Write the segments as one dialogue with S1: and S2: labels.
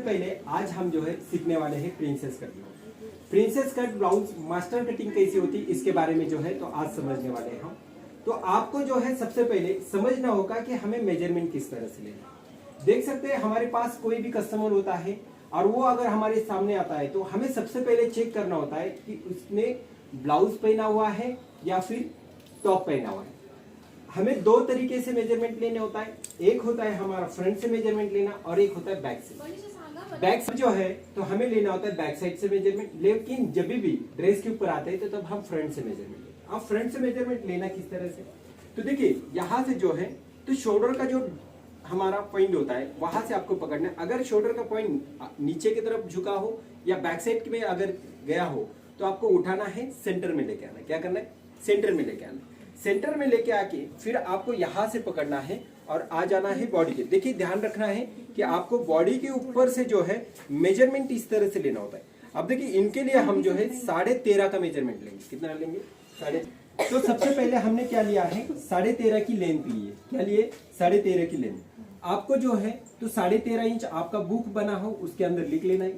S1: पहले आज हम जो है सीखने वाले हैं princess cut blouse. Princess cut blouse master cutting कैसी होती है इसके बारे में जो है तो आज समझने वाले हैं हम। तो आपको जो है सबसे पहले समझना होगा कि हमें मेजरमेंट किस तरह से लेना है। देख सकते हैं हमारे पास कोई भी कस्टमर होता है और वो अगर हमारे सामने आता है तो हमें सबसे पहले चेक करना होता है कि उसने ब्लाउज पहना हुआ है या फिर टॉप पहना हुआ है। हमें दो तरीके से मेजरमेंट लेने होता है, एक होता है हमारा फ्रंट से मेजरमेंट लेना और एक होता है बैक से। बैक साइड जो है तो हमें लेना होता है बैक साइड से मेजरमेंट, लेकिन जब भी ड्रेस के ऊपर आते हैं तो तब हम फ्रंट से मेजरमेंट लेते हैं। अब फ्रंट से मेजरमेंट लेना किस तरह से, तो देखिए यहाँ से जो है तो शोल्डर का जो हमारा पॉइंट होता है वहां से आपको पकड़ना है। अगर शोल्डर का पॉइंट नीचे की तरफ झुका हो या बैक साइड में अगर गया हो तो आपको उठाना है, सेंटर में लेके आना है। क्या करना है, सेंटर में लेके आना है। सेंटर में लेके आके फिर आपको यहाँ से पकड़ना है और आ जाना है बॉडी के। देखिए ध्यान रखना है कि आपको बॉडी के ऊपर से जो है मेजरमेंट इस तरह से लेना होता है। अब देखिए इनके लिए हम जो है 13.5 का मेजरमेंट लेंगे। कितना लेंगे, 13.5। तो सबसे पहले हमने क्या लिया है, 13.5 की लेंथ ली है। क्या लिए, 13.5 की लेंथ। आपको जो है तो 13.5 इंच आपका बुक बना हो उसके अंदर लिख लेना है,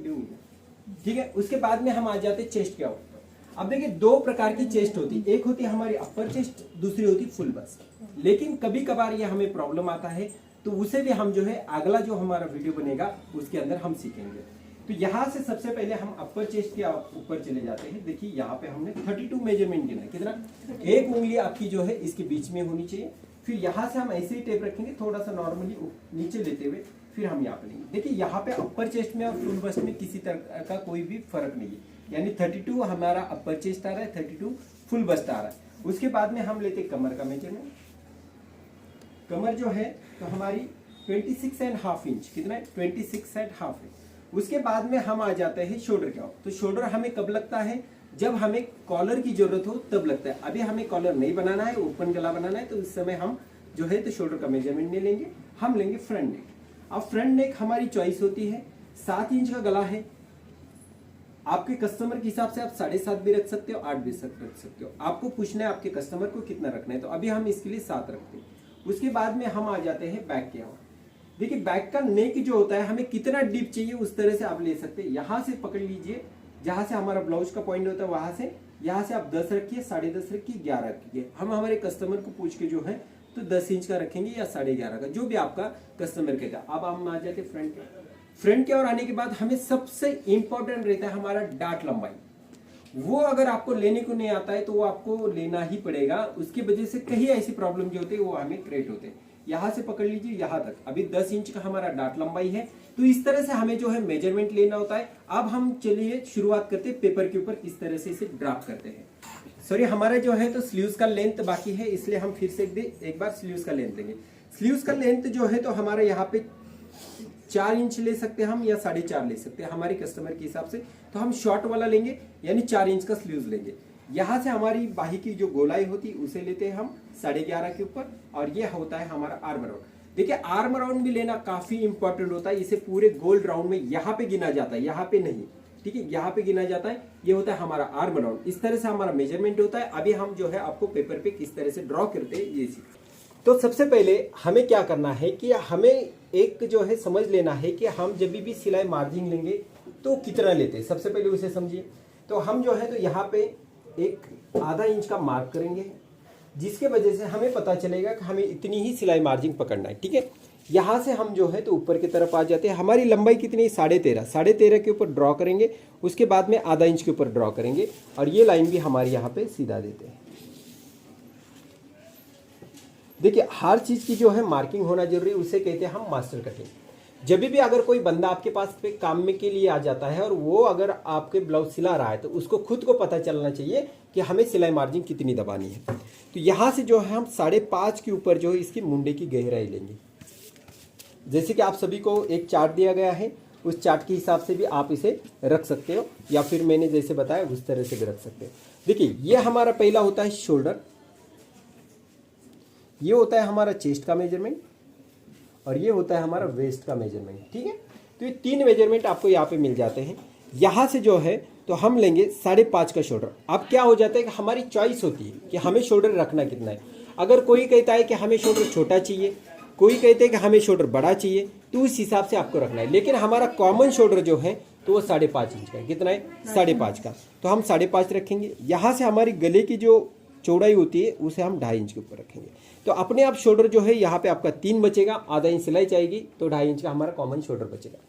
S1: ठीक है। उसके बाद में हम आ जाते चेस्ट के ऊपर। अब देखिए दो प्रकार की चेस्ट होती है, एक होती है हमारी अपर चेस्ट, दूसरी होती फुल बस्ट। लेकिन कभी कभार ये हमें प्रॉब्लम आता है तो उसे भी हम जो है अगला जो हमारा वीडियो बनेगा उसके अंदर हम सीखेंगे। तो यहाँ से सबसे पहले हम अपर चेस्ट के ऊपर चले जाते हैं। देखिए यहाँ पे हमने 32 मेजरमेंट गिना है। कितना, एक उंगली आपकी जो है इसके बीच में होनी चाहिए। फिर यहाँ से हम ऐसे ही टेप रखेंगे, थोड़ा सा नॉर्मली नीचे लेते हुए फिर हम यहाँ पे लेंगे। देखिए यहाँ पे अपर चेस्ट में और फुल बस्ट में किसी तरह का कोई भी फर्क नहीं है, यानी 32 हमारा अपर चेस्ट आ रहा है, 32 फुल बस्ट आ रहा है। उसके बाद में हम लेते कमर का मेजरमेंट। कमर जो है तो हमारी 26.5 इंच। कितना है, 26.5 है। उसके बाद में हम आ जाते हैं शोल्डर के ऊपर। तो शोल्डर हमें कब लगता है, जब हमें कॉलर की जरूरत हो तब लगता है। अभी हमें कॉलर नहीं बनाना है, ओपन गला बनाना है, तो उस समय हम जो है तो शोल्डर का मेजरमेंट नहीं लेंगे, हम लेंगे फ्रंट नेक। अब फ्रंट नेक हमारी चॉइस होती है, 7 इंच का गला है। आपके कस्टमर के हिसाब से आप 7.5 भी रख सकते हो, 8 भी रख सकते हो। आपको पूछना है आपके कस्टमर को कितना रखना है, तो अभी हम इसके लिए 7 रखते हैं। उसके बाद में हम आ जाते हैं बैक के ओर। देखिए बैक का नेक जो होता है हमें कितना डीप चाहिए उस तरह से आप ले सकते हैं। यहाँ से पकड़ लीजिए, जहां से हमारा ब्लाउज का पॉइंट होता है वहां से, यहाँ से आप 10 रखिए, 10.5 रखिए, 11 रखिए। हम हमारे कस्टमर को पूछ के जो है तो 10 इंच का रखेंगे या 11.5 का, जो भी आपका कस्टमर कहेगा। अब हम आ जाते फ्रंट के। फ्रंट के ओर आने के बाद हमें सबसे इंपॉर्टेंट रहता है हमारा डाट लंबाई। वो अगर आपको लेने को नहीं आता है तो वो आपको लेना ही पड़ेगा। उसकी वजह से कई ऐसी प्रॉब्लम जो होती है वो हमें क्रिएट होते हैं। यहाँ से पकड़ लीजिए यहाँ तक, अभी 10 इंच का हमारा डाट लंबाई है। तो इस तरह से हमें जो है मेजरमेंट लेना होता है। अब हम चलिए शुरुआत करते हैं, पेपर के ऊपर किस तरह से इसे ड्राफ्ट करते हैं। सॉरी, हमारा जो है तो स्लीव्स का लेंथ बाकी है, इसलिए हम फिर से एक बार स्लीव्स का लेंथ लेंगे। स्लीव्स का लेंथ जो है तो हमारा यहाँ पे 4 इंच ले सकते हैं हम या 4.5 ले सकते हैं हमारे कस्टमर के हिसाब से। तो हम शॉर्ट वाला लेंगे, यानी 4 इंच का स्लीव्स लेंगे। यहाँ से हमारी बाही की जो गोलाई होती है उसे लेते हैं हम 11.5 के ऊपर, और ये होता है हमारा आर्म राउंड। देखिए आर्म राउंड भी लेना काफी इंपॉर्टेंट होता है। इसे पूरे गोल राउंड में यहाँ पे गिना जाता है, यहाँ पे नहीं, ठीक है, यहाँ पे गिना जाता है। ये होता है हमारा आर्म राउंड। इस तरह से हमारा मेजरमेंट होता है। अभी हम जो है आपको पेपर पे किस तरह से ड्रॉ करते हैं ये सीख। तो सबसे पहले हमें क्या करना है कि हमें एक जो है समझ लेना है कि हम जब भी सिलाई मार्जिन लेंगे तो कितना लेते हैं। सबसे पहले उसे समझिए। तो हम जो है तो यहाँ पे एक आधा इंच का मार्क करेंगे, जिसके वजह से हमें पता चलेगा कि हमें इतनी ही सिलाई मार्जिन पकड़ना है, ठीक है। यहाँ से हम जो है तो ऊपर की तरफ आ जाते हैं। हमारी लंबाई कितनी, 13.5 के ऊपर ड्रॉ करेंगे। उसके बाद में आधा इंच के ऊपर ड्रॉ करेंगे और ये लाइन भी हमारी यहाँ पे सीधा देते हैं। देखिए हर चीज की जो है मार्किंग होना जरूरी है, उसे कहते हैं हम मास्टर कटिंग। जब भी अगर कोई बंदा आपके पास पे काम में के लिए आ जाता है और वो अगर आपके ब्लाउज सिला रहा है तो उसको खुद को पता चलना चाहिए कि हमें सिलाई मार्जिन कितनी दबानी है। तो यहाँ से जो है हम 5.5 के ऊपर जो है इसकी मुंडे की गहराई लेंगे। जैसे कि आप सभी को एक चार्ट दिया गया है, उस चार्ट के हिसाब से भी आप इसे रख सकते हो, या फिर मैंने जैसे बताया उस तरह से भी रख सकते हो। देखिए ये हमारा पहला होता है शोल्डर, ये होता है हमारा चेस्ट का मेजरमेंट, और ये होता है हमारा वेस्ट का मेजरमेंट, ठीक है। तो ये 3 मेजरमेंट आपको यहाँ पे मिल जाते हैं। यहाँ से जो है तो हम लेंगे 5.5 का शोल्डर। अब क्या हो जाता है कि हमारी चॉइस होती है कि हमें शोल्डर रखना कितना है। अगर कोई कहता है कि हमें शोल्डर छोटा चाहिए, कोई कहते हैं कि हमें शोल्डर बड़ा चाहिए, तो उस हिसाब से आपको रखना है। लेकिन हमारा कॉमन शोल्डर जो है तो वो 5.5 इंच का है। कितना है? 5.5 का। तो हम 5.5 रखेंगे। यहाँ से हमारी गले की जो चौड़ाई होती है उसे हम 2.5 इंच के ऊपर रखेंगे। तो अपने आप शोल्डर जो है यहाँ पे आपका 3 बचेगा, आधा इंच सिलाई जाएगी तो 2.5 इंच का हमारा कॉमन शोल्डर बचेगा।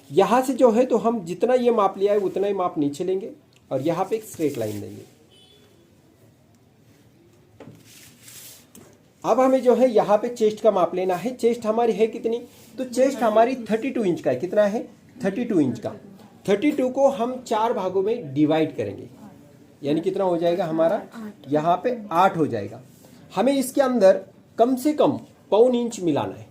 S1: यहाँ से जो है तो हम जितना ये माप लिया है उतना ही माप नीचे लेंगे और यहाँ पे एक स्ट्रेट लाइन देंगे। अब हमें जो है यहाँ पे चेस्ट का माप लेना है। चेस्ट हमारी है कितनी? तो चेस्ट हमारी 32 इंच का है। कितना है? 32 इंच का। 32 को हम 4 भागों में डिवाइड करेंगे, यानी कितना हो जाएगा हमारा? यहाँ पे 8 हो जाएगा। हमें इसके अंदर कम से कम 1.25 इंच मिलाना है।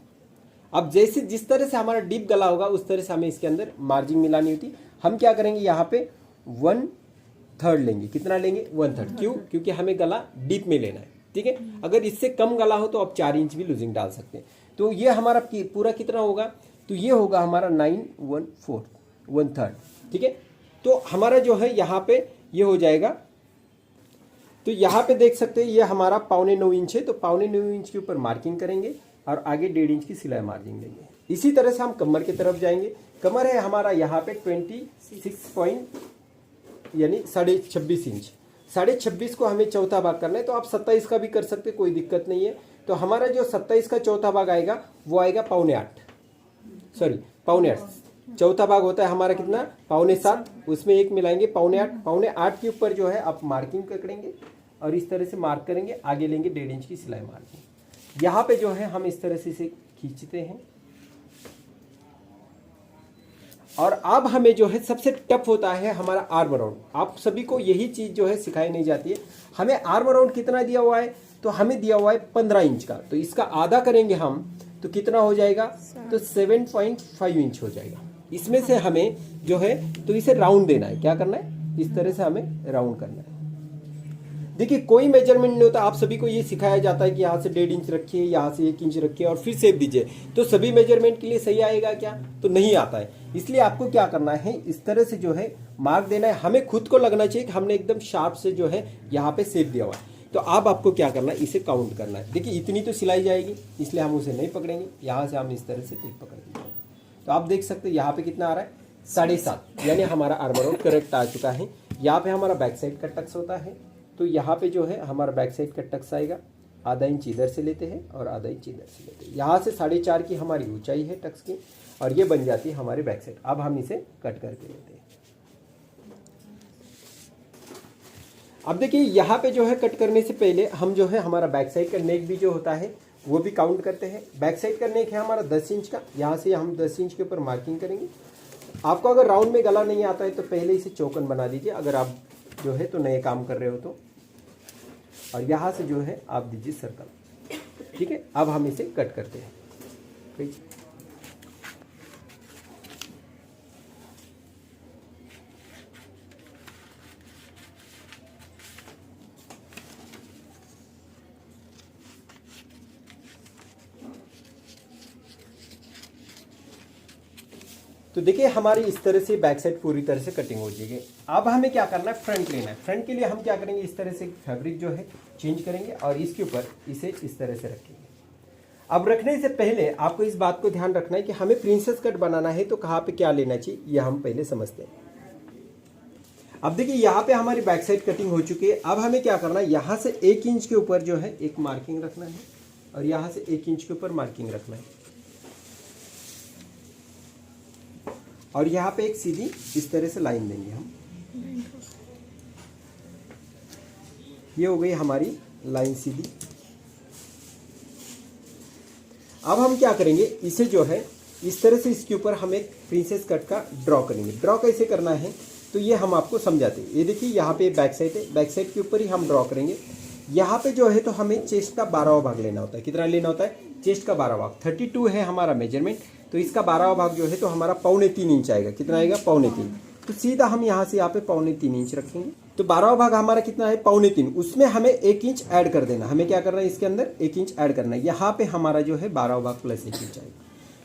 S1: अब जैसे जिस तरह से हमारा डीप गला होगा उस तरह से हमें इसके अंदर मार्जिन मिलानी होती। हम क्या करेंगे? यहाँ पे 1/3 लेंगे। कितना लेंगे? 1/3। क्यों? क्योंकि हमें गला डीप में लेना है। ठीक है, अगर इससे कम गला हो तो आप 4 इंच भी लूजिंग डाल सकते हैं। तो ये हमारा पूरा कितना होगा? तो ये होगा हमारा 9/4, 1/3। ठीक है, तो हमारा जो है यहाँ पे ये हो जाएगा। तो यहाँ पे देख सकते हैं ये हमारा 8.25 इंच है। तो 8.25 इंच के ऊपर मार्किंग करेंगे और आगे 1.5 इंच की सिलाई मार्जिन लेंगे। इसी तरह से हम कमर की तरफ जाएंगे। कमर है हमारा यहाँ पे 26 यानी 26.5 इंच। 26.5 को हमें चौथा भाग करना है। तो आप 27 का भी कर सकते, कोई दिक्कत नहीं है। तो हमारा जो 27 का चौथा भाग आएगा वो आएगा 7.25। चौथा भाग होता है हमारा कितना? 7.25। उसमें 1 मिलाएंगे, 7.25। 7.25 के ऊपर जो है आप मार्किंग करेंगे और इस तरह से मार्क करेंगे, आगे लेंगे 1.5 इंच की सिलाई मार्जिन। यहाँ पे जो है हम इस तरह से इसे खींचते हैं। और अब हमें जो है सबसे टफ होता है हमारा आर्म राउंड। आप सभी को यही चीज जो है सिखाई नहीं जाती है। हमें आर्म राउंड कितना दिया हुआ है? तो हमें दिया हुआ है 15 इंच का। तो इसका आधा करेंगे हम तो कितना हो जाएगा? तो 7.5 इंच हो जाएगा। इसमें से हमें जो है तो इसे राउंड देना है। क्या करना है? इस तरह से हमें राउंड करना है। देखिए कोई मेजरमेंट नहीं होता। आप सभी को ये सिखाया जाता है कि यहाँ से 1.5 इंच रखिए, यहाँ से 1 इंच रखिए और फिर शेप दीजिए। तो सभी मेजरमेंट के लिए सही आएगा क्या? तो नहीं आता है। इसलिए आपको क्या करना है? इस तरह से जो है मार्क देना है। हमें खुद को लगना चाहिए कि हमने एकदम शार्प से जो है यहाँ पे शेप दिया हुआ है। तो अब आपको क्या करना है? इसे काउंट करना है। देखिए इतनी तो सिलाई जाएगी, इसलिए हम उसे नहीं पकड़ेंगे। यहाँ से हम इस तरह से टिप पकड़ देंगे। तो आप देख सकते हैं यहाँ पे कितना आ रहा है? 7.5, यानी हमारा आर्म राउंड करेक्ट आ चुका है। यहाँ पे हमारा बैक साइड का टक्स होता है। तो यहाँ पे जो है हमारा बैक साइड का टक्स आएगा। आधा इंच इधर से लेते हैं और आधा इंच इधर से लेते हैं। यहाँ से 4.5 की हमारी ऊंचाई है टक्स की और ये बन जाती है हमारी बैक साइड। अब हम इसे कट करके लेते हैं। अब देखिए यहाँ पे जो है कट करने से पहले हम जो है हमारा बैक साइड का नेक भी जो होता है वो भी काउंट करते हैं। बैक साइड का नेक है हमारा 10 इंच का। यहाँ से हम 10 इंच के ऊपर मार्किंग करेंगे। आपको अगर राउंड में गला नहीं आता है तो पहले इसे चौकन बना दीजिए, अगर आप जो है तो नए काम कर रहे हो तो। और यहाँ से जो है आप दीजिए सर्कल। ठीक है, अब हम इसे कट करते हैं। तो देखिए हमारी इस तरह से बैक साइड पूरी तरह से कटिंग हो जाएगी। अब हमें क्या करना है? फ्रंट लेना है। फ्रंट के लिए हम क्या करेंगे? इस तरह से फैब्रिक जो है चेंज करेंगे और इसके ऊपर इसे इस तरह से रखेंगे। अब रखने से पहले आपको इस बात को ध्यान रखना है कि हमें प्रिंसेस कट बनाना है तो कहाँ पे क्या लेना चाहिए यह हम पहले समझते हैं। अब देखिए यहाँ पे हमारी बैक साइड कटिंग हो चुकी है। अब हमें क्या करना है? यहाँ से 1 इंच के ऊपर जो है एक मार्किंग रखना है और यहाँ से 1 इंच के ऊपर मार्किंग रखना है और यहाँ पे एक सीधी इस तरह से लाइन देंगे हम। ये हो गई हमारी लाइन सीधी। अब हम क्या करेंगे? इसे जो है इस तरह से इसके ऊपर हम एक प्रिंसेस कट का ड्रॉ करेंगे। ड्रॉ कैसे करना है तो ये हम आपको समझाते हैं। ये देखिए यहाँ पे बैक साइड है, बैक साइड के ऊपर ही हम ड्रॉ करेंगे। यहाँ पे जो है तो हमें चेस्ट का 12वां भाग लेना होता है। कितना लेना होता है? चेस्ट का 12वां भाग। 32 है हमारा मेजरमेंट, तो इसका 12वां भाग जो है तो हमारा 3.25 इंच आएगा। कितना आएगा? 3.25। तो सीधा हम यहाँ से यहाँ पे 3.25 इंच रखेंगे। तो 12वां भाग हमारा कितना है? 3.25। उसमें हमें 1 इंच ऐड कर देना। हमें क्या करना है? इसके अंदर 1 इंच ऐड करना है। यहाँ पे हमारा जो है 12वां भाग प्लस 1 इंच आएगा।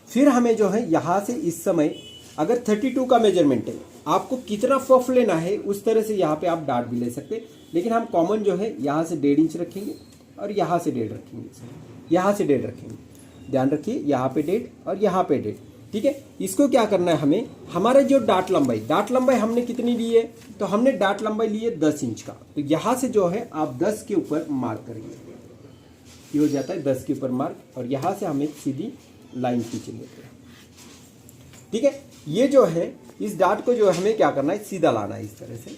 S1: फिर हमें जो है यहाँ से इस समय अगर 32 का मेजरमेंट है, आपको कितना पफ लेना है उस तरह से यहाँ पे आप डार्ट भी ले सकते हैं। लेकिन हम कॉमन जो है यहाँ से 1.5 इंच रखेंगे और यहाँ से 1.5 रखेंगे, यहाँ से 1.5 रखेंगे। ध्यान रखिए यहाँ पे 1.5 और यहाँ पे 1.5। ठीक है। इसको क्या करना है हमें, हमारा जो डाट लंबाई हमने कितनी ली है, तो हमने डाट लंबाई ली है 10 इंच का। तो यहां से जो है आप 10 के ऊपर मार्क करेंगे, ये हो जाता है 10 के ऊपर मार्क, और यहां से हम एक सीधी लाइन खींच लेते हैं। ठीक है, ये जो है इस डाट को जो है हमें क्या करना है, सीधा लाना है इस तरह से,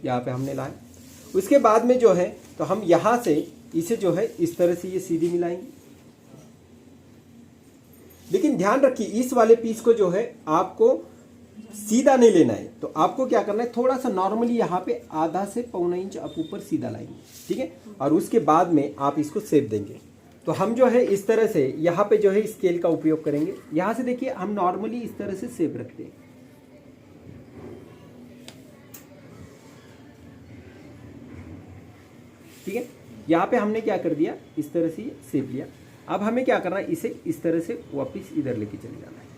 S1: यहाँ पे हमने लाया। उसके बाद में जो है तो हम यहां से इसे जो है इस तरह से ये सीधी मिलाएंगे। लेकिन ध्यान रखिए इस वाले पीस को जो है आपको सीधा नहीं लेना है, तो आपको क्या करना है, थोड़ा सा नॉर्मली यहाँ पे आधा से पौना इंच आप ऊपर सीधा लाएंगे। ठीक है, और उसके बाद में आप इसको शेप देंगे। तो हम जो है इस तरह से यहाँ पे जो है स्केल का उपयोग करेंगे। यहाँ से देखिए हम नॉर्मली इस तरह से शेप रखते हैं। ठीक है, यहाँ पे हमने क्या कर दिया, इस तरह से शेप लिया। अब हमें क्या करना है, इसे इस तरह से वापस इधर लेके चले जाना है।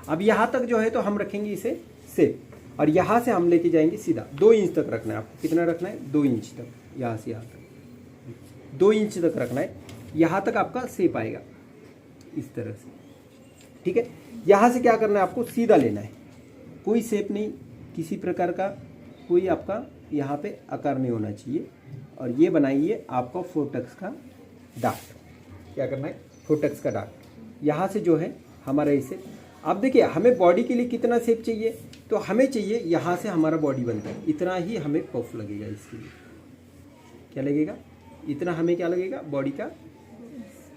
S1: अब यहाँ तक जो है तो हम रखेंगे इसे शेप, और यहाँ से हम लेके जाएंगे सीधा 2 इंच तक रखना है आपको। कितना रखना है, 2 इंच तक, यहाँ से यहाँ तक 2 इंच तक रखना है। यहाँ तक आपका शेप आएगा इस तरह से। ठीक है, यहाँ से क्या करना है, आपको सीधा लेना है, कोई शेप नहीं, किसी प्रकार का कोई आपका यहाँ पे आकार नहीं होना चाहिए। और ये बनाइए आपका 4 टक्स का डाट। क्या करना है, 4 टक्स का डाट। यहाँ से जो है हमारा इसे, अब देखिए हमें बॉडी के लिए कितना शेप चाहिए, तो हमें चाहिए यहाँ से हमारा बॉडी बनता है इतना ही हमें पफ लगेगा। इसके लिए क्या लगेगा, इतना हमें क्या लगेगा, बॉडी का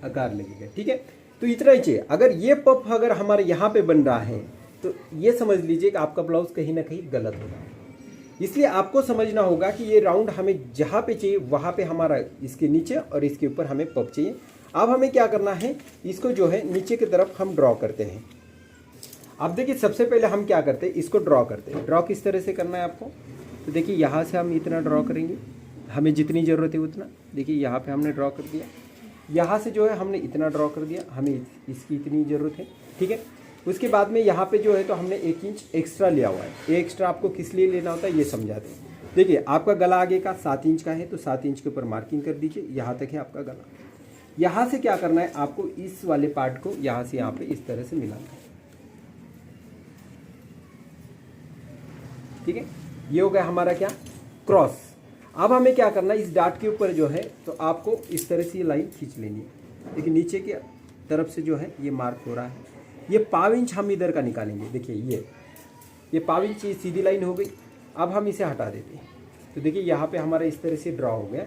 S1: आकार लगेगा। ठीक है, तो इतना ही चाहिए। अगर ये पफ अगर हमारे यहाँ पे बन रहा है तो ये समझ लीजिए कि आपका ब्लाउज कहीं ना कहीं गलत होगा। इसलिए आपको समझना होगा कि ये राउंड हमें जहाँ पे चाहिए वहाँ पे हमारा इसके नीचे और इसके ऊपर हमें पफ चाहिए। अब हमें क्या करना है, इसको जो है नीचे की तरफ हम ड्रॉ करते हैं। अब देखिए सबसे पहले हम क्या करते हैं, इसको ड्रॉ करते हैं। ड्रॉ किस तरह से करना है आपको, तो देखिए यहाँ से हम इतना ड्रॉ करेंगे, हमें जितनी ज़रूरत है उतना। देखिए यहाँ पे हमने ड्रॉ कर दिया, यहाँ से जो है हमने इतना ड्रॉ कर दिया, हमें इसकी इतनी ज़रूरत है। ठीक है, उसके बाद में यहाँ पे जो है तो हमने 1 इंच एक्स्ट्रा लिया हुआ है। ये एक्स्ट्रा आपको किस लिए लेना होता है ये समझाते हैं। देखिए आपका गला आगे का 7 इंच का है, तो 7 इंच के ऊपर मार्किंग कर दीजिए, यहाँ तक है आपका गला। यहाँ से क्या करना है, आपको इस वाले पार्ट को यहाँ से यहाँ पे इस तरह से मिलाना है। ठीक है, ये हो गया हमारा क्या, क्रॉस। अब हमें क्या करना है, इस डाट के ऊपर जो है तो आपको इस तरह से ये लाइन खींच लेनी है। देखिए नीचे की तरफ से जो है ये मार्क हो रहा है, ये 1/2 इंच हम इधर का निकालेंगे। देखिए ये 1/2 इंच ये सीधी लाइन हो गई। अब हम इसे हटा देते हैं, तो देखिए यहाँ पे हमारा इस तरह से ड्रॉ हो गया।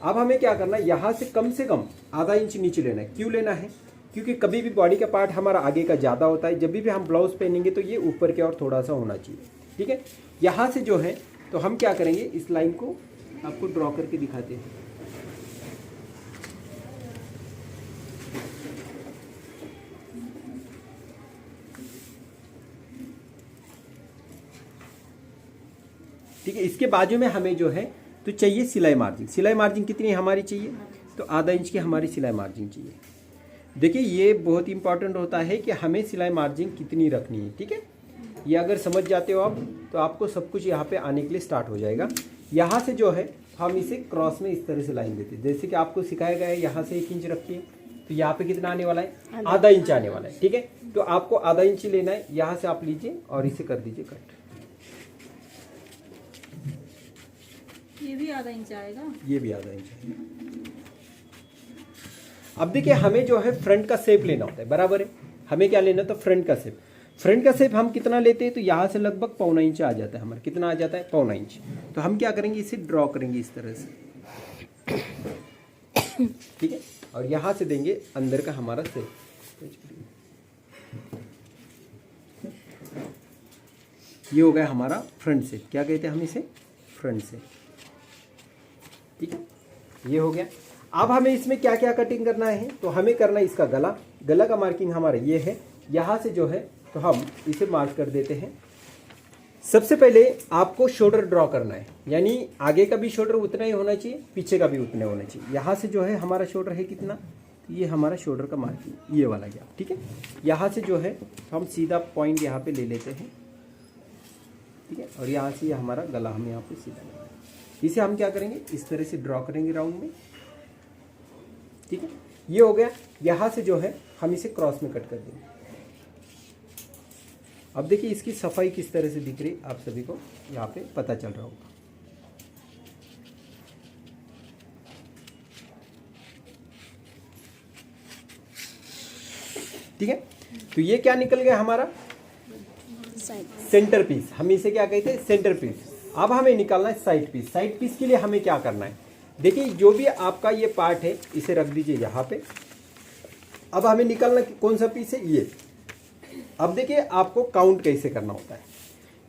S1: अब हमें क्या करना है, यहाँ से कम आधा इंच नीचे लेना है। क्यों लेना है, क्योंकि कभी भी बॉडी का पार्ट हमारा आगे का ज़्यादा होता है, जब भी हम ब्लाउज पहनेंगे तो ये ऊपर के और थोड़ा सा होना चाहिए। ठीक है, यहाँ से जो है तो हम क्या करेंगे, इस लाइन को आपको ड्रॉ करके दिखाते हैं। ठीक है, इसके बाजू में हमें जो है तो चाहिए सिलाई मार्जिन। सिलाई मार्जिन कितनी हमारी चाहिए, तो आधा इंच की हमारी सिलाई मार्जिन चाहिए। देखिए ये बहुत इंपॉर्टेंट होता है कि हमें सिलाई मार्जिन कितनी रखनी है। ठीक है, ये अगर समझ जाते हो आप तो आपको सब कुछ यहाँ पे आने के लिए स्टार्ट हो जाएगा। यहाँ से जो है हम इसे क्रॉस में इस तरह से लाइन देते हैं, जैसे कि आपको सिखाया गया है। यहाँ से 1 इंच रखिए, तो यहाँ पे कितना आने वाला है, आधा इंच आने वाला है। ठीक है, तो आपको आधा इंच लेना है, यहाँ से आप लीजिए और इसे कर दीजिए कट।
S2: ये भी आधा इंच आएगा,
S1: ये भी आधा इंच आएगा। अब देखिए हमें जो है फ्रंट का शेप लेना होता है, बराबर है। हमें क्या लेना था, फ्रंट का शेप। फ्रंट का शेप हम कितना लेते हैं, तो यहाँ से लगभग 1/4 इंच आ जाता है हमारा। कितना आ जाता है, 1/4 इंच। तो हम क्या करेंगे, इसे ड्रॉ करेंगे इस तरह से। ठीक है, और यहाँ से देंगे अंदर का हमारा शेप। ये हो गया हमारा फ्रंट शेप। क्या कहते हैं हम इसे, फ्रंट शेप। ठीक है, ये हो गया। अब हमें इसमें क्या क्या कटिंग करना है, तो हमें करना है इसका गला। गला का मार्किंग हमारा ये है। यहाँ से जो है तो हम इसे मार्क कर देते हैं। सबसे पहले आपको शोल्डर ड्रॉ करना है, यानी आगे का भी शोल्डर उतना ही होना चाहिए, पीछे का भी उतना होना चाहिए। यहाँ से जो है हमारा शोल्डर है कितना, ये हमारा शोल्डर का मार्किंग ये वाला गया। ठीक है, यहाँ से जो है हम सीधा पॉइंट यहाँ पे ले लेते हैं। ठीक है, और यहाँ से हमारा गला हम यहाँ पे सीधा लेंगे। इसे हम क्या करेंगे, इस तरह से ड्रॉ करेंगे राउंड में। ठीक है, ये हो गया। यहाँ से जो है हम इसे क्रॉस में कट कर देंगे। अब देखिए इसकी सफाई किस तरह से दिख रही आप सभी को यहाँ पे पता चल रहा होगा। ठीक है, तो ये क्या निकल गया हमारा सेंटर पीस। हम इसे क्या कहते हैं, सेंटर पीस। अब हमें निकालना है साइड पीस। साइड पीस के लिए हमें क्या करना है, देखिए जो भी आपका ये पार्ट है इसे रख दीजिए यहाँ पे। अब हमें निकालना कौन सा पीस है, ये। अब देखिए आपको काउंट कैसे करना होता है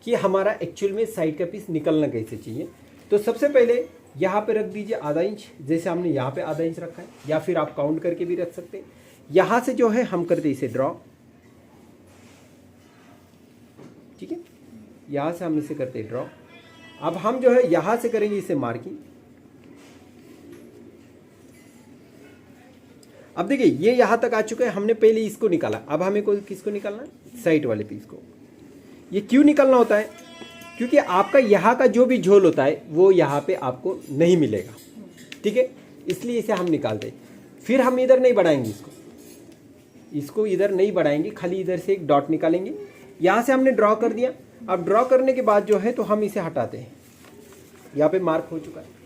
S1: कि हमारा एक्चुअल में साइड का पीस निकलना कैसे चाहिए। तो सबसे पहले यहाँ पे रख दीजिए आधा इंच, जैसे हमने यहाँ पे आधा इंच रखा है, या फिर आप काउंट करके भी रख सकते हैं। यहाँ से जो है हम करते इसे ड्रॉ, ठीक है, यहाँ से हम इसे करते ड्रॉ। अब हम जो है यहाँ से करेंगे इसे मार्किंग। अब देखिए ये यहाँ तक आ चुका है, हमने पहले इसको निकाला। अब हमें किसको निकालना है, साइड वाले पीस को। ये क्यों निकालना होता है, क्योंकि आपका यहाँ का जो भी झोल होता है वो यहाँ पे आपको नहीं मिलेगा, ठीक है, इसलिए इसे हम निकालते हैं। फिर हम इधर नहीं बढ़ाएंगे इसको इधर नहीं बढ़ाएंगे, खाली इधर से एक डॉट निकालेंगे। यहाँ से हमने ड्रॉ कर दिया। अब ड्रॉ करने के बाद जो है तो हम इसे हटाते हैं, यहाँ पे मार्क हो चुका है।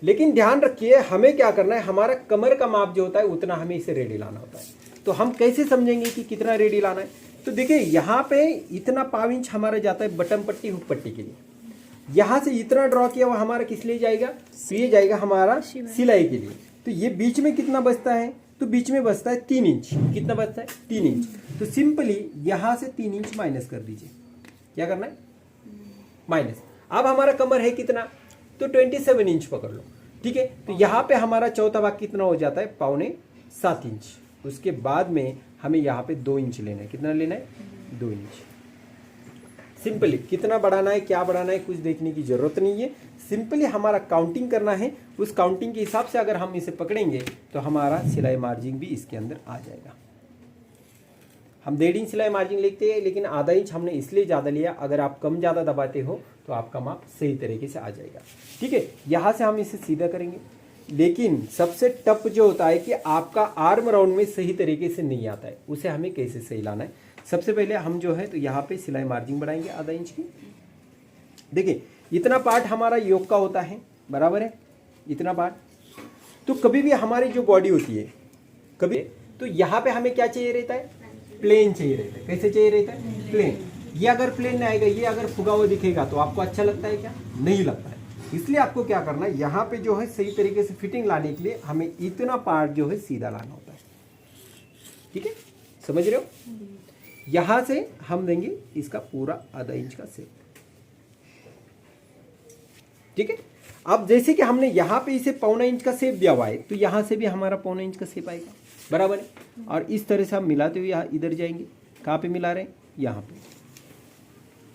S1: लेकिन ध्यान रखिए हमें क्या करना है, हमारा कमर का माप जो होता है उतना हमें इसे रेडी लाना होता है। तो हम कैसे समझेंगे कि कितना रेडी लाना है, तो देखिए यहाँ पे इतना पाव इंच हमारा जाता है बटन पट्टी हुक पट्टी के लिए। यहाँ से इतना ड्रॉ किया हुआ हमारा किस लिए जाएगा, तो ये जाएगा हमारा सिलाई के लिए। तो ये बीच में कितना बचता है, तो बीच में बचता है 3 इंच। कितना बचता है, 3 इंच। तो सिंपली यहाँ से 3 इंच माइनस कर दीजिए। क्या करना है, माइनस। अब हमारा कमर है कितना, तो 27 इंच पकड़ लो, ठीक है। तो यहाँ पे हमारा चौथा भाग कितना हो जाता है, 6.25 इंच। उसके बाद में हमें यहाँ पे 2 इंच लेना है। कितना लेना है, 2 इंच। सिंपली कितना बढ़ाना है, क्या बढ़ाना है, कुछ देखने की जरूरत नहीं है। सिंपली हमारा काउंटिंग करना है। उस काउंटिंग के हिसाब से अगर हम इसे पकड़ेंगे तो हमारा सिलाई मार्जिन भी इसके अंदर आ जाएगा। हम 1.5 इंच सिलाई मार्जिन लिखते हैं, लेकिन आधा इंच हमने इसलिए ज़्यादा लिया, अगर आप कम ज़्यादा दबाते हो तो आपका माप सही तरीके से आ जाएगा, ठीक है। यहाँ से हम इसे सीधा करेंगे। लेकिन सबसे टफ जो होता है कि आपका आर्म राउंड में सही तरीके से नहीं आता है, उसे हमें कैसे सही लाना है। सबसे पहले हम जो है तो यहाँ पे सिलाई मार्जिन बढ़ाएंगे आधा इंच की। देखिए इतना पार्ट हमारा योग का होता है, बराबर है, इतना पार्ट। तो कभी भी हमारी जो बॉडी होती है, कभी तो यहाँ पे हमें क्या चाहिए रहता है, प्लेन चाहिए रहता है। कैसे चाहिए रहता है, प्लेन। ये अगर प्लेन नहीं आएगा, ये अगर फुगा हुआ दिखेगा तो आपको अच्छा लगता है क्या, नहीं लगता है। इसलिए आपको क्या करना है, यहाँ पे जो है सही तरीके से फिटिंग लाने के लिए हमें इतना पार्ट जो है सीधा लाना होता है, ठीक है, समझ रहे हो। यहाँ से हम देंगे इसका पूरा आधा इंच का शेप, ठीक है। अब जैसे कि हमने यहाँ पे इसे 1.25 इंच का शेप दिया हुआ है, तो यहाँ से भी हमारा 1.25 इंच का शेप आएगा, बराबर है। और इस तरह से हम मिलाते हुए यहाँ इधर जाएंगे। कहाँ पे मिला रहे हैं, यहाँ पे,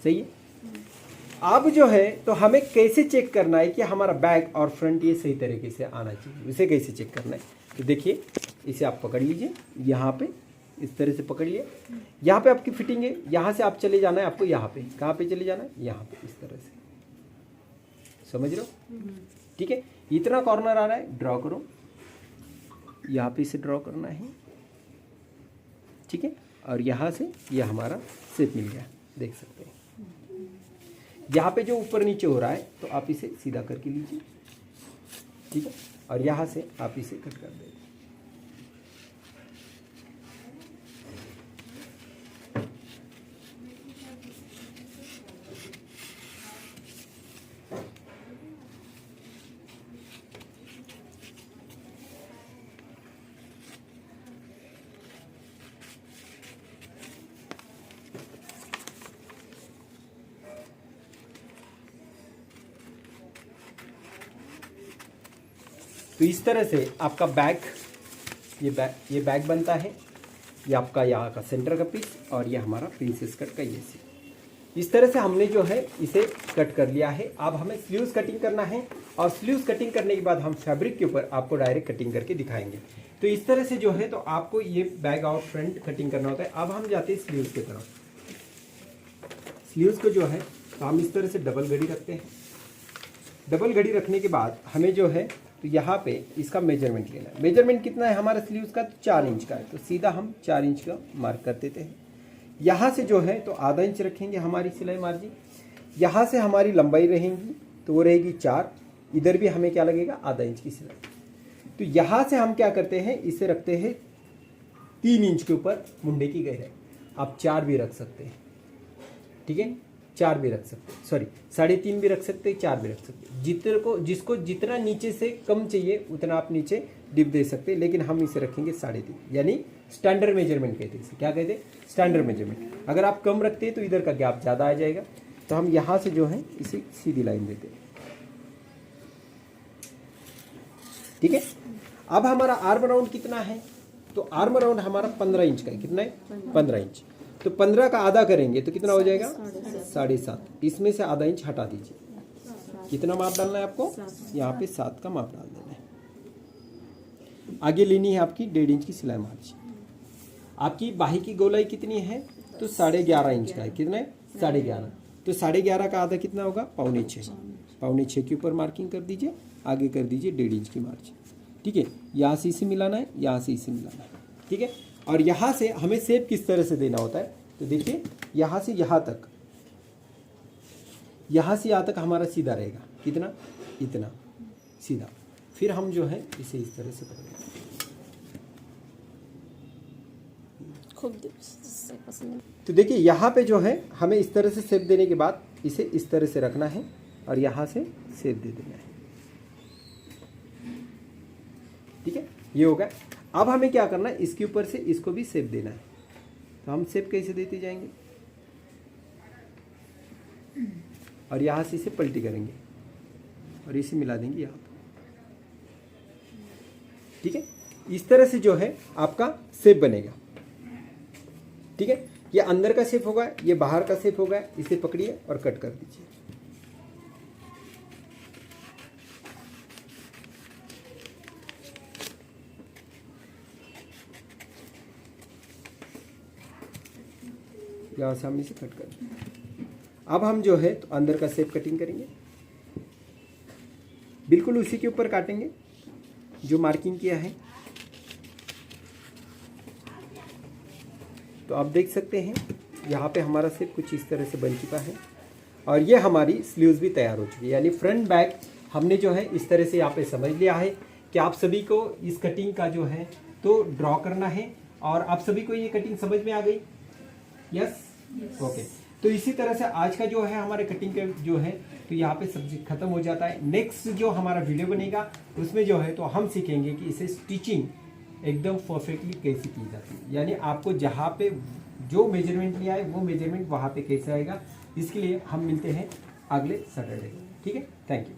S1: सही है। अब जो है तो हमें कैसे चेक करना है कि हमारा बैक और फ्रंट ये सही तरीके से आना चाहिए, उसे कैसे चेक करना है। तो देखिए इसे आप पकड़ लीजिए, यहाँ पे इस तरह से पकड़ लिए। यहाँ पे आपकी फिटिंग है, यहाँ से आप चले जाना है आपको, यहाँ पे कहाँ पे चले जाना है, यहाँ पे, इस तरह से, समझ रहे हो, ठीक है। इतना कॉर्नर आ रहा है, ड्रॉ करो, यहाँ पे इसे ड्रॉ करना है, ठीक है। और यहाँ से ये हमारा शेप मिल गया, देख सकते हैं। यहाँ पे जो ऊपर नीचे हो रहा है तो आप इसे सीधा करके लीजिए, ठीक है। और यहाँ से आप इसे कट कर देंगे। तो इस तरह से आपका बैक, ये बैक बनता है। ये आपका यहाँ का सेंटर का पीस और ये हमारा प्रिंसेस कट का ये सी। इस तरह से हमने जो है इसे कट कर लिया है। अब हमें स्लीव्स कटिंग करना है, और स्लीव्स कटिंग करने के बाद हम फैब्रिक के ऊपर आपको डायरेक्ट कटिंग करके दिखाएंगे। तो इस तरह से जो है तो आपको ये बैक और फ्रंट कटिंग करना होता है। अब हम जाते हैं स्लीव्स की तरफ। स्लीव्स को जो है तो हम इस तरह से डबल घड़ी रखते हैं। डबल घड़ी रखने के बाद हमें जो है तो यहाँ पे इसका मेजरमेंट लेना है। मेजरमेंट कितना है हमारा स्लीव्स का, तो 4 इंच का है, तो सीधा हम 4 इंच का मार्क कर देते हैं। यहाँ से जो है तो आधा इंच रखेंगे हमारी सिलाई मार्जिन। यहाँ से हमारी लंबाई रहेगी तो वो रहेगी 4, इधर भी हमें क्या लगेगा, आधा इंच की सिलाई। तो यहाँ से हम क्या करते हैं, इसे रखते हैं 3 इंच के ऊपर मुंडे की गहराई। आप 4 भी रख सकते हैं, ठीक है, 4 भी रख सकते हैं, सॉरी 3.5 भी रख सकते हैं, 4 भी रख सकते हैं। जिसको जितना नीचे से कम चाहिए उतना आप नीचे डिप दे सकते हैं, लेकिन हम इसे रखेंगे 3.5, यानी स्टैंडर्ड मेजरमेंट कहते हैं इसे। क्या कहते हैं, स्टैंडर्ड मेजरमेंट। अगर आप कम रखते हैं तो इधर का गैप ज़्यादा आ जाएगा, तो हम यहाँ से जो है इसे सीधी लाइन देते हैं, ठीक है। अब हमारा आर्म राउंड कितना है, तो आर्म राउंड हमारा 15 इंच का है। कितना है, 15 इंच। तो 15 का आधा करेंगे तो कितना हो जाएगा, 7.5। इसमें से आधा इंच हटा दीजिए। कितना माप डालना है आपको, यहाँ पे 7 का माप डाल देना है। आगे लेनी है आपकी 1.5 इंच की सिलाई मार्जिन। आपकी बाही की गोलाई कितनी है, तो 11.5 इंच का है। कितना है, 11.5। तो 11.5 का आधा कितना होगा, 5.25। 5.25 के ऊपर मार्किंग कर दीजिए, आगे कर दीजिए 1.5 इंच की मार्जिन, ठीक है। यहाँ से इसे मिलाना है, यहाँ से इसे मिलाना है, ठीक है। और यहाँ से हमें शेप किस तरह से देना होता है, तो देखिए यहाँ से यहाँ तक, यहाँ से यहाँ तक हमारा सीधा रहेगा। कितना, इतना सीधा। फिर हम जो है इसे इस तरह से पकड़ेंगे। तो देखिए यहाँ पे जो है हमें इस तरह से शेप देने के बाद इसे इस तरह से रखना है और यहाँ से शेप दे देना है, ठीक है। ये होगा। अब हमें क्या करना है, इसके ऊपर से इसको भी शेप देना है। तो हम शेप कैसे देते जाएंगे, और यहाँ से इसे पलटी करेंगे और इसे मिला देंगे यहाँ पर, ठीक है। इस तरह से जो है आपका शेप बनेगा, ठीक है। ये अंदर का शेप होगा, ये बाहर का शेप होगा। इसे पकड़िए और कट कर दीजिए। यहाँ से हम इसे कट कर दें। अब हम जो है तो अंदर का शेप कटिंग करेंगे, बिल्कुल उसी के ऊपर काटेंगे जो मार्किंग किया है। तो आप देख सकते हैं यहाँ पे हमारा शेप कुछ इस तरह से बन चुका है और ये हमारी स्लीव्स भी तैयार हो चुकी है। यानी फ्रंट बैक हमने जो है इस तरह से यहाँ पे समझ लिया है कि आप सभी को इस कटिंग का जो है तो ड्रॉ करना है। और आप सभी को ये कटिंग समझ में आ गई, यस, ओके। तो इसी तरह से आज का जो है हमारे कटिंग का जो है तो यहाँ पे सब्जेक्ट खत्म हो जाता है। नेक्स्ट जो हमारा वीडियो बनेगा उसमें जो है तो हम सीखेंगे कि इसे स्टिचिंग एकदम परफेक्टली कैसे की जाती है। यानी आपको जहाँ पे जो मेजरमेंट लिया है वो मेजरमेंट वहाँ पे कैसे आएगा, इसके लिए हम मिलते हैं अगले सैटरडे, ठीक है। Thank you.